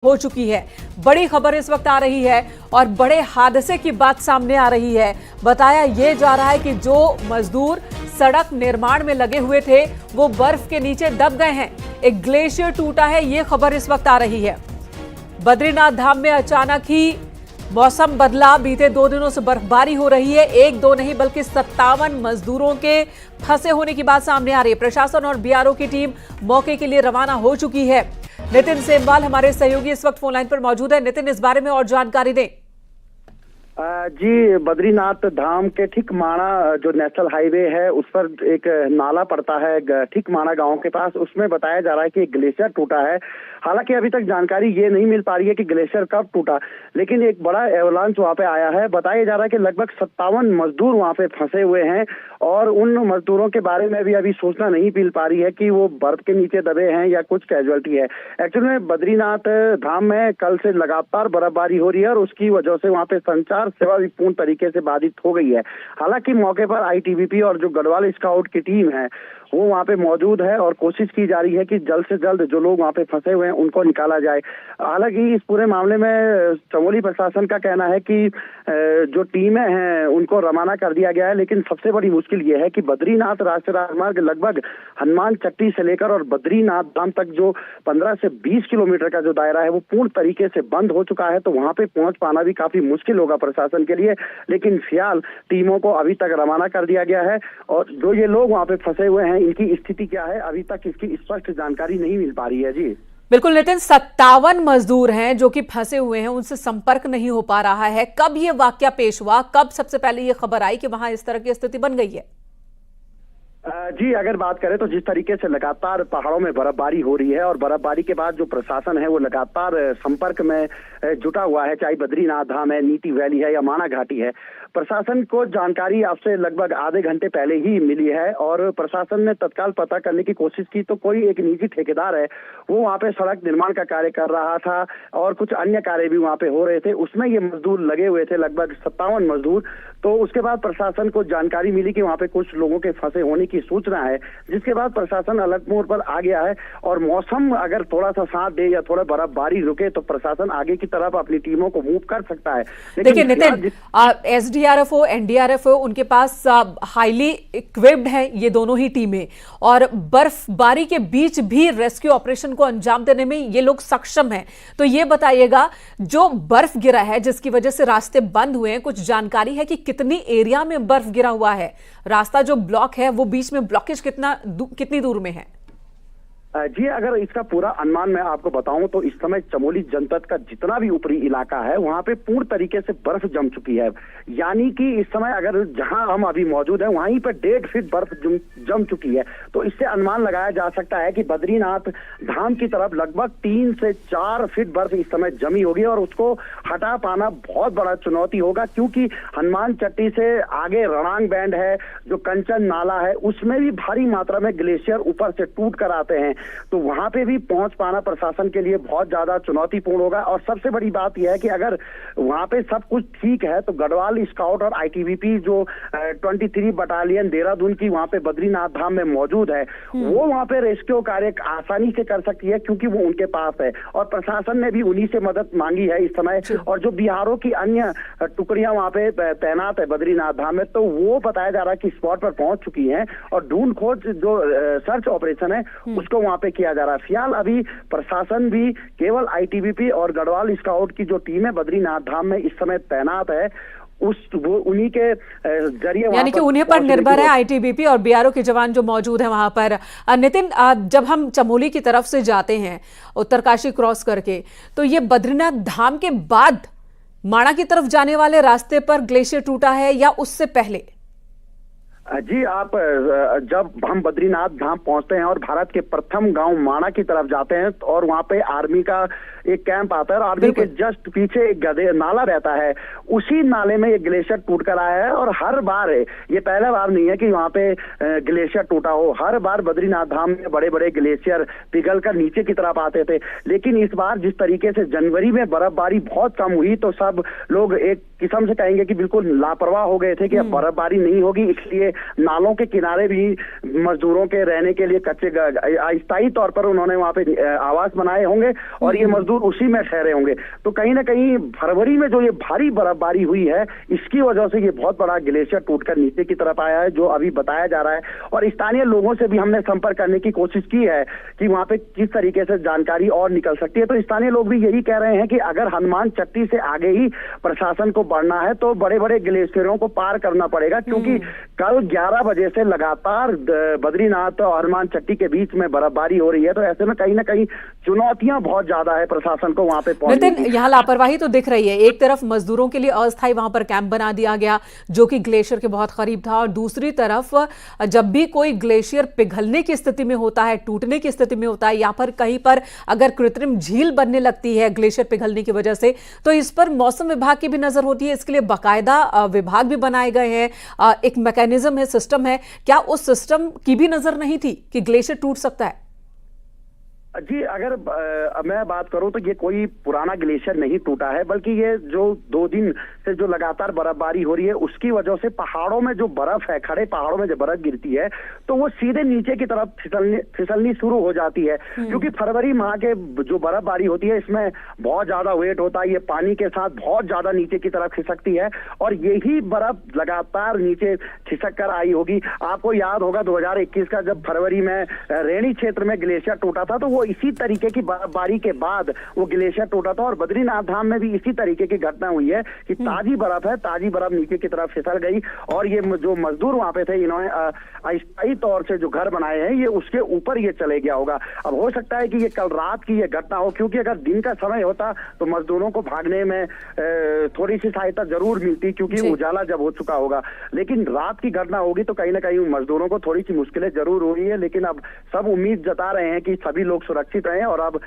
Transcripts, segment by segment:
हो चुकी है। बड़ी खबर इस वक्त आ रही है और बड़े हादसे की बात सामने आ रही है। बताया ये जा रहा है कि जो मजदूर सड़क निर्माण में लगे हुए थे वो बर्फ के नीचे दब गए हैं। एक ग्लेशियर टूटा है, ये खबर इस वक्त आ रही है। बद्रीनाथ धाम में अचानक ही मौसम बदला। बीते 2 दिनों से बर्फबारी हो रही है। 1-2 नहीं बल्कि 57 मजदूरों के फंसे होने की बात सामने आ रही है। प्रशासन और बीआरओ की टीम मौके के लिए रवाना हो चुकी है। नितिन सेमवाल हमारे सहयोगी इस वक्त फोन लाइन पर मौजूद है। नितिन, इस बारे में और जानकारी दें। जी, बद्रीनाथ धाम के ठीक माणा जो नेशनल हाईवे है उस पर एक नाला पड़ता है ठीक माणा गांव के पास। उसमें बताया जा रहा है कि एक ग्लेशियर टूटा है। हालांकि अभी तक जानकारी ये नहीं मिल पा रही है कि ग्लेशियर कब टूटा, लेकिन एक बड़ा एवलांच वहां पे आया है। बताया जा रहा है कि लगभग 57 मजदूर वहां पे फंसे हुए हैं और उन मजदूरों के बारे में भी अभी सूचना नहीं मिल पा रही है कि वो बर्फ के नीचे दबे हैं या कुछ कैजुअलिटी है। एक्चुअली में बद्रीनाथ धाम में कल से लगातार बर्फबारी हो रही है और उसकी वजह से वहां पे संचार सेवा भी पूर्ण तरीके से बाधित हो गई है। हालांकि मौके पर आईटीबीपी और जो गढ़वाल स्काउट की टीम है वो वहां पे मौजूद है और कोशिश की जा रही है कि जल्द से जल्द जो लोग वहां पे फंसे हुए हैं उनको निकाला जाए। हालांकि इस पूरे मामले में चमोली प्रशासन का कहना है कि जो टीमें हैं उनको रवाना कर दिया गया है, लेकिन सबसे बड़ी मुश्किल ये है कि बद्रीनाथ राष्ट्रीय राजमार्ग लगभग हनुमान चट्टी से लेकर और बद्रीनाथ धाम तक जो 15 से 20 किलोमीटर का जो दायरा है वो पूर्ण तरीके से बंद हो चुका है। तो वहां पे पहुंच पाना भी काफी मुश्किल होगा प्रशासन के लिए, लेकिन फिलहाल टीमों को अभी तक रवाना कर दिया गया है। और जो ये लोग वहां पे फंसे हुए हैं इनकी स्थिति क्या है अभी तक इसकी स्पष्ट जानकारी नहीं मिल पा रही है। जी बिल्कुल नितिन, 57 मजदूर हैं जो कि फंसे हुए हैं, उनसे संपर्क नहीं हो पा रहा है। कब ये वाकया पेश हुआ, कब सबसे पहले ये खबर आई कि वहां इस तरह की स्थिति बन गई है? जी, अगर बात करें तो जिस तरीके से लगातार पहाड़ों में बर्फबारी हो रही है और बर्फबारी के बाद जो प्रशासन है वो लगातार संपर्क में जुटा हुआ है, चाहे बद्रीनाथ धाम है, नीति वैली है या माणा घाटी है। प्रशासन को जानकारी आपसे लगभग आधे घंटे पहले ही मिली है और प्रशासन ने तत्काल पता करने की कोशिश की तो कोई एक निजी ठेकेदार है वो वहाँ पे सड़क निर्माण का कार्य कर रहा था और कुछ अन्य कार्य भी वहाँ पे हो रहे थे। उसमें ये मजदूर लगे हुए थे, लगभग 57 मजदूर। तो उसके बाद प्रशासन को जानकारी मिली कि वहाँ पे कुछ लोगों के फंसे होने की सूचना है, जिसके बाद प्रशासन अलग मोड़ पर आ गया है। और मौसम अगर थोड़ा सा साथ दे या थोड़ा बर्फबारी रुके तो प्रशासन आगे की तरफ अपनी टीमों को मूव कर सकता है। देखिए नितिन, एसडीआरएफ हो, एनडीआरएफ हो, उनके पास हाईली इक्विप्ड हैं ये दोनों ही टीमें और बर्फबारी के बीच भी रेस्क्यू ऑपरेशन को अंजाम देने में ये लोग सक्षम हैं। तो ये बताइएगा, जो बर्फ गिरा है जिसकी वजह से रास्ते बंद हुए हैं, कुछ जानकारी है कि कितनी एरिया में बर्फ गिरा हुआ है? रास्ता जो ब्लॉक है वो बीच में ब्लॉकेज कितनी दूर में है? जी, अगर इसका पूरा अनुमान मैं आपको बताऊं तो इस समय चमोली जनपद का जितना भी ऊपरी इलाका है वहां पे पूर्ण तरीके से बर्फ जम चुकी है। यानी कि इस समय अगर जहां हम अभी मौजूद हैं वहीं पर 1.5 फीट बर्फ जम चुकी है। तो इससे अनुमान लगाया जा सकता है कि बद्रीनाथ धाम की तरफ लगभग 3 से 4 फीट बर्फ इस समय जमी होगी और उसको हटा पाना बहुत बड़ा चुनौती होगा, क्योंकि हनुमान चट्टी से आगे रणांग बैंड है, जो कंचन नाला है, उसमें भी भारी मात्रा में ग्लेशियर ऊपर से टूट कर आते हैं। तो वहां पे भी पहुंच पाना प्रशासन के लिए बहुत ज्यादा चुनौतीपूर्ण होगा। और सबसे बड़ी बात यह है कि अगर वहां पे सब कुछ ठीक है तो गढ़वाल स्काउट और आईटीबीपी जो 23 बटालियन देहरादून की वहां पे बद्रीनाथ धाम में मौजूद है वो वहां पे रेस्क्यू कार्य आसानी से कर सकती है, क्योंकि वो उनके पास है। और प्रशासन ने भी उन्हीं से मदद मांगी है इस समय। और जो बीआरओ की अन्य टुकड़ियां वहां पे तैनात है बद्रीनाथ धाम में, तो वो बताया जा रहा है कि स्पॉट पर पहुंच चुकी है और ढूंढ खोज जो सर्च ऑपरेशन है उसको वहां पे किया जा रहा है। फिलहाल अभी प्रशासन भी केवल आईटीबीपी और गढ़वाल स्काउट की जो टीम है बद्रीनाथ धाम में इस समय तैनात है वो उन्हीं के जरिए, यानी कि उन्हीं पर निर्भर है आईटीबीपी और बीआरओ के जवान जो मौजूद हैं वहां पर। नितिन, जब हम चमोली की तरफ से जाते हैं उत्तरकाशी क्रॉस करके, तो ये बद्रीनाथ धाम के बाद माणा की तरफ जाने वाले रास्ते पर ग्लेशियर टूटा है या उससे पहले? जी, आप जब हम बद्रीनाथ धाम पहुंचते हैं और भारत के प्रथम गांव माणा की तरफ जाते हैं और वहां पे आर्मी का एक कैंप आता है और आर्मी के जस्ट पीछे एक नाला रहता है, उसी नाले में एक ग्लेशियर टूट कर आया है। और हर बार, ये पहला बार नहीं है कि वहां पे ग्लेशियर टूटा हो, हर बार बद्रीनाथ धाम में बड़े बड़े ग्लेशियर पिघल कर नीचे की तरफ आते थे। लेकिन इस बार जिस तरीके से जनवरी में बर्फबारी बहुत कम हुई तो सब लोग एक किस्म से कहेंगे कि बिल्कुल लापरवाह हो गए थे कि अब बर्फबारी नहीं होगी, इसलिए नालों के किनारे भी मजदूरों के रहने के लिए कच्चे अस्थायी तौर पर उन्होंने वहां पे आवास बनाए होंगे और ये मजदूर मजदूर उसी में ठहरे होंगे। तो कहीं ना कहीं फरवरी में जो ये भारी बर्फबारी हुई है, इसकी वजह से ये बहुत बड़ा ग्लेशियर टूटकर नीचे की तरफ आया है, जो अभी बताया जा रहा है। और स्थानीय लोगों से भी हमने संपर्क करने की कोशिश की है कि वहां पे किस तरीके से जानकारी और निकल सकती है। तो स्थानीय लोग भी यही कह रहे हैं कि अगर हनुमान चट्टी से आगे ही प्रशासन को बढ़ना है तो बड़े बड़े ग्लेशियरों को पार करना पड़ेगा, क्योंकि कल 11 बजे से लगातार बद्रीनाथ और हनुमान चट्टी के बीच में बर्फबारी हो रही है। तो ऐसे में कहीं ना कहीं चुनौतियां बहुत ज्यादा है प्रशासन को वहां पे पहुंचने की। यहाँ लापरवाही तो दिख रही है। एक तरफ मजदूरों के लिए अस्थायी वहां पर कैंप बना दिया गया जो कि ग्लेशियर के बहुत करीब था, और दूसरी तरफ जब भी कोई ग्लेशियर पिघलने की स्थिति में होता है, टूटने की स्थिति में होता है, या फिर कहीं पर अगर कृत्रिम झील बनने लगती है ग्लेशियर पिघलने की वजह से, तो इस पर मौसम विभाग की भी नजर होती है। इसके लिए बाकायदा विभाग भी बनाए गए हैं, एक मैकेनिज्म है, सिस्टम है। क्या उस सिस्टम की भी नजर नहीं थी कि ग्लेशियर टूट सकता है? जी, अगर मैं बात करूं तो ये कोई पुराना ग्लेशियर नहीं टूटा है, बल्कि ये जो 2 दिन से जो लगातार बर्फबारी हो रही है उसकी वजह से पहाड़ों में जो बर्फ है, खड़े पहाड़ों में जो बर्फ गिरती है तो वो सीधे नीचे की तरफ फिसलनी शुरू हो जाती है। क्योंकि फरवरी माह के जो बर्फबारी होती है इसमें बहुत ज्यादा वेट होता है, ये पानी के साथ बहुत ज्यादा नीचे की तरफ खिसकती है, और यही बर्फ लगातार नीचे खिसक कर आई होगी। आपको याद होगा 2021 का जब फरवरी में रेणी क्षेत्र में ग्लेशियर टूटा था, तो वो इसी तरीके की बर्फबारी के बाद वो ग्लेशियर टूटा था। और बद्रीनाथ धाम में भी इसी तरीके की घटना हुई है कि ताजी बर्फ है, ताजी बर्फ नीचे की तरफ फिसल गई, और ये जो मजदूर वहां पे थे इन्होंने अस्थायी तौर से जो घर बनाए हैं ये उसके ऊपर ये चले गया होगा। अब हो सकता है कि ये कल रात की ये घटना हो, क्योंकि अगर दिन का समय होता तो मजदूरों को भागने में थोड़ी सी सहायता जरूर मिलती, क्योंकि उजाला जब हो चुका होगा। लेकिन रात की घटना होगी तो कहीं ना कहीं मजदूरों को थोड़ी सी मुश्किलें जरूर हो रही है। लेकिन अब सब उम्मीद जता रहे हैं कि सभी लोग सुरक्षित रहे। और अब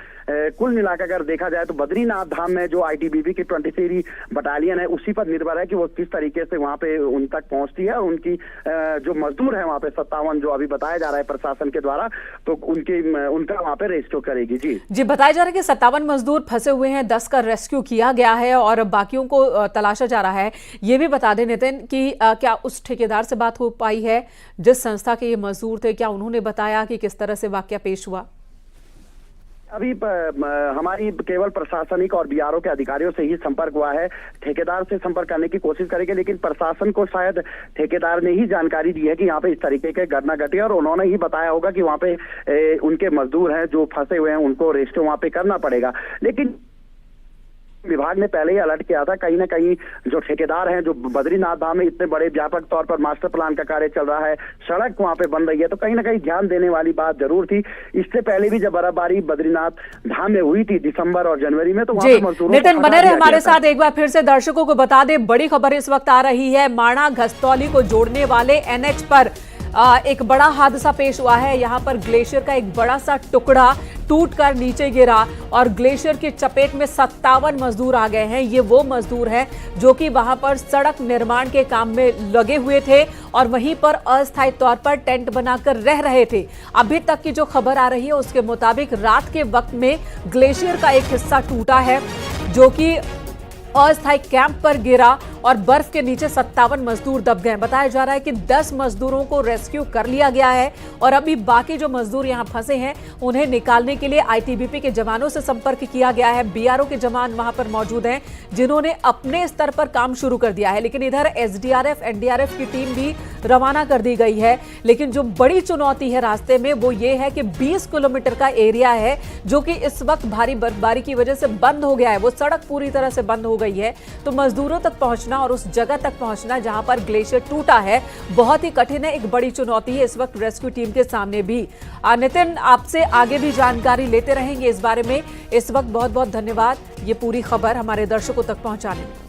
कुल मिलाकर अगर देखा जाए तो बद्रीनाथ धाम में जो आईटीबीपी की 23 बटालियन है उसी पर निर्भर है कि वो किस तरीके से वहां पे उन तक पहुंचती है, और उनकी जो मजदूर है वहां पे 57 जो अभी बताया जा रहा है प्रशासन के द्वारा, तो उनका वहां पे रेस्क्यू करेगी। जी बताया जा रहा है कि 57 मजदूर फंसे हुए हैं, 10 का रेस्क्यू किया गया है और बाकियों को तलाशा जा रहा है। ये भी बता दें नितिन कि क्या उस ठेकेदार से बात हो पाई है जिस संस्था के ये मजदूर थे? क्या उन्होंने बताया कि किस तरह से वाकया पेश हुआ? अभी हमारी केवल प्रशासनिक और बीआरओ के अधिकारियों से ही संपर्क हुआ है। ठेकेदार से संपर्क करने की कोशिश करेंगे, लेकिन प्रशासन को शायद ठेकेदार ने ही जानकारी दी है कि यहाँ पे इस तरीके के घटना घटी है, और उन्होंने ही बताया होगा कि वहाँ पे उनके मजदूर हैं जो फंसे हुए हैं, उनको रेस्क्यू वहाँ पे करना पड़ेगा। लेकिन विभाग ने पहले ही अलर्ट किया था, कहीं ना कहीं जो ठेकेदार हैं, जो बद्रीनाथ धाम में इतने बड़े व्यापक तौर पर मास्टर प्लान का कार्य चल रहा है, सड़क वहां पे बन रही है, तो कहीं ना कहीं ध्यान देने वाली बात जरूर थी। इससे पहले भी जब बर्फबारी बद्रीनाथ धाम में हुई थी दिसंबर और जनवरी में, तो वहां पे मजदूरों नितिन बने रहे हमारे साथ। एक बार फिर से दर्शकों को बता दें, बड़ी खबर इस वक्त आ रही है। माणा घस्तौली को जोड़ने वाले एनएच पर एक बड़ा हादसा पेश हुआ है। यहाँ पर ग्लेशियर का एक बड़ा सा टुकड़ा टूटकर नीचे गिरा और ग्लेशियर की चपेट में 57 मजदूर आ गए हैं। ये वो मजदूर हैं जो कि वहां पर सड़क निर्माण के काम में लगे हुए थे और वहीं पर अस्थायी तौर पर टेंट बनाकर रह रहे थे। अभी तक की जो खबर आ रही है उसके मुताबिक रात के वक्त में ग्लेशियर का एक हिस्सा टूटा है जो कि अस्थायी कैंप पर गिरा और बर्फ के नीचे 57 मजदूर दब गए। बताया जा रहा है कि 10 मजदूरों को रेस्क्यू कर लिया गया है और अभी बाकी जो मजदूर यहां फंसे हैं उन्हें निकालने के लिए आईटीबीपी के जवानों से संपर्क किया गया है। बीआरओ के जवान वहां पर मौजूद हैं जिन्होंने अपने स्तर पर काम शुरू कर दिया है, लेकिन इधर एसडीआरएफ एनडीआरएफ की टीम भी रवाना कर दी गई है। लेकिन जो बड़ी चुनौती है रास्ते में वो ये है कि 20 किलोमीटर का एरिया है जो कि इस वक्त भारी बर्फबारी की वजह से बंद हो गया है। वो सड़क पूरी तरह से बंद हो गई है, तो मजदूरों तक पहुंचना और उस जगह तक पहुंचना जहां पर ग्लेशियर टूटा है बहुत ही कठिन है। एक बड़ी चुनौती है इस वक्त रेस्क्यू टीम के सामने भी। नितिन, आपसे आगे भी जानकारी लेते रहेंगे इस बारे में। इस वक्त बहुत बहुत धन्यवाद ये पूरी खबर हमारे दर्शकों तक पहुंचाने में।